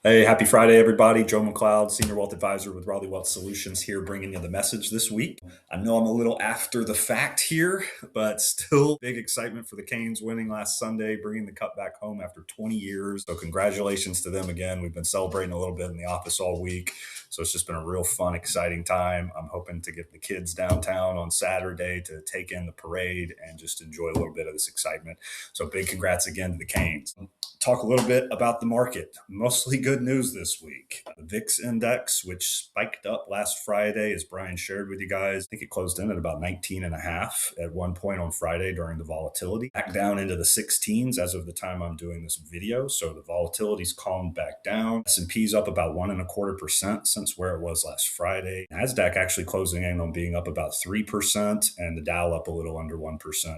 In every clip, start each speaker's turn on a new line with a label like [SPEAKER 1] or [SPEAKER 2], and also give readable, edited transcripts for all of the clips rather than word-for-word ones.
[SPEAKER 1] Hey, happy Friday, everybody. Joe McLeod, Senior Wealth Advisor with Raleigh Wealth Solutions here, bringing you the message this week. I know I'm a little after the fact here, but still big excitement for the Canes winning last Sunday, bringing the cup back home after 20 years. So congratulations to them again. We've been celebrating a little bit in the office all week. So it's just been a real fun, exciting time. I'm hoping to get the kids downtown on Saturday to take in the parade and just enjoy a little bit of this excitement. So big congrats again to the Canes. Talk a little bit about the market. Mostly good news this week. The VIX index, which spiked up last Friday, as Brian shared with you guys, I think it closed in at about 19 and a half at one point on Friday during the volatility. Back down into the 16s as of the time I'm doing this video. So the volatility's calmed back down. S&P's up about 1.25% since where it was last Friday. NASDAQ actually closing in on being up about 3%, and the Dow up a little under 1%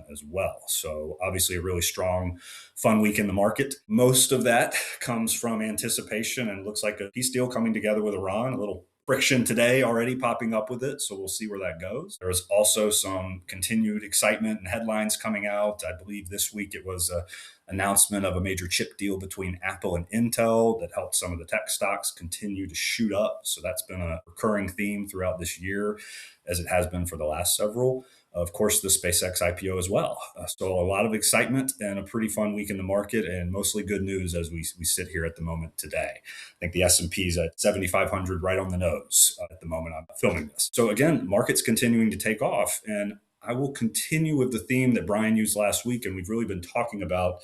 [SPEAKER 1] as well. So obviously a really strong, fun week in the market. Most of that comes from anticipation and looks like a peace deal coming together with Iran, a little friction today already popping up with it. So we'll see where that goes. There was also some continued excitement and headlines coming out. I believe this week it was an announcement of a major chip deal between Apple and Intel that helped some of the tech stocks continue to shoot up. So that's been a recurring theme throughout this year, as it has been for the last several. Of course, the SpaceX IPO as well. So a lot of excitement and a pretty fun week in the market, and mostly good news as we sit here at the moment today. I think the S&P is at 7,500, right on the nose at the moment I'm filming this. So again, market's continuing to take off, and I will continue with the theme that Brian used last week, and we've really been talking about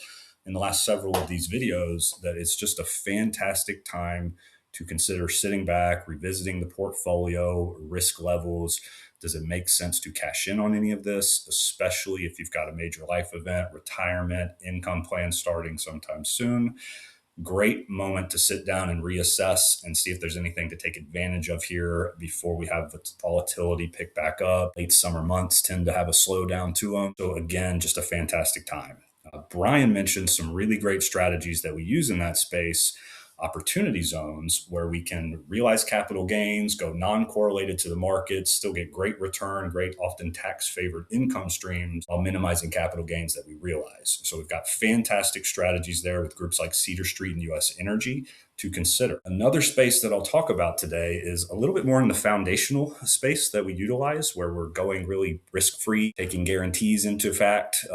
[SPEAKER 1] in the last several of these videos, that it's just a fantastic time to consider sitting back, revisiting the portfolio, risk levels. Does it make sense to cash in on any of this, especially if you've got a major life event, retirement, income plan starting sometime soon? Great moment to sit down and reassess and see if there's anything to take advantage of here before we have the volatility pick back up. Late summer months tend to have a slowdown to them. So again, just a fantastic time. Brian mentioned some really great strategies that we use in that space, opportunity zones, where we can realize capital gains, go non-correlated to the markets, still get great return, great, often tax-favored income streams while minimizing capital gains that we realize. So we've got fantastic strategies there with groups like Cedar Street and US Energy to consider. Another space that I'll talk about today is a little bit more in the foundational space that we utilize, where we're going really risk-free, taking guarantees into fact,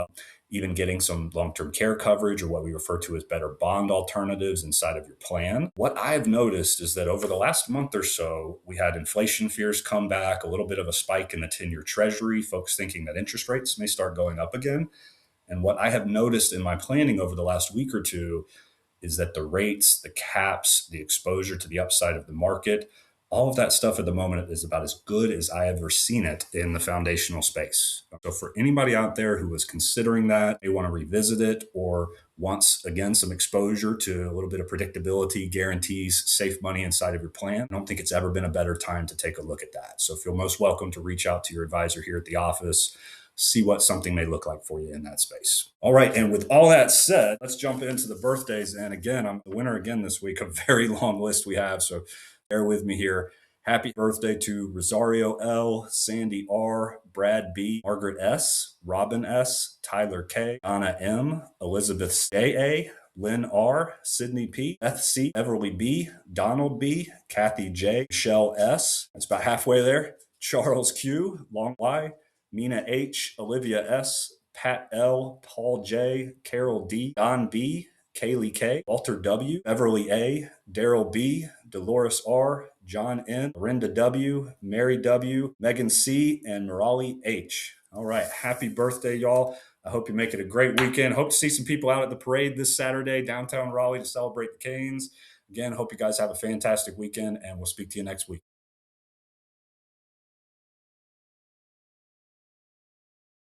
[SPEAKER 1] even getting some long-term care coverage, or what we refer to as better bond alternatives inside of your plan. What I've noticed is that over the last month or so, we had inflation fears come back, a little bit of a spike in the 10-year treasury, folks thinking that interest rates may start going up again. And what I have noticed in my planning over the last week or two is that the rates, the caps, the exposure to the upside of the market, all of that stuff at the moment is about as good as I ever seen it in the foundational space. So for anybody out there who is considering that, they want to revisit it, or wants, again, some exposure to a little bit of predictability, guarantees, safe money inside of your plan, I don't think it's ever been a better time to take a look at that. So feel most welcome to reach out to your advisor here at the office, see what something may look like for you in that space. All right. And with all that said, let's jump into the birthdays. And again, I'm the winner again this week, a very long list we have. So bear with me here. Happy birthday to Rosario L, Sandy R, Brad B, Margaret S, Robin S, Tyler K, Donna M, Elizabeth A, Lynn R, Sydney P, Beth C, Everly B, Donald B, Kathy J, Michelle S. That's about halfway there. Charles Q, Long Y, Mina H, Olivia S, Pat L, Paul J, Carol D, Don B, Kaylee K, Walter W, Beverly A, Daryl B, Dolores R, John N, Miranda W, Mary W, Megan C, and Raleigh H. All right. Happy birthday, y'all. I hope you make it a great weekend. Hope to see some people out at the parade this Saturday, downtown Raleigh, to celebrate the Canes. Again, hope you guys have a fantastic weekend, and we'll speak to you next week.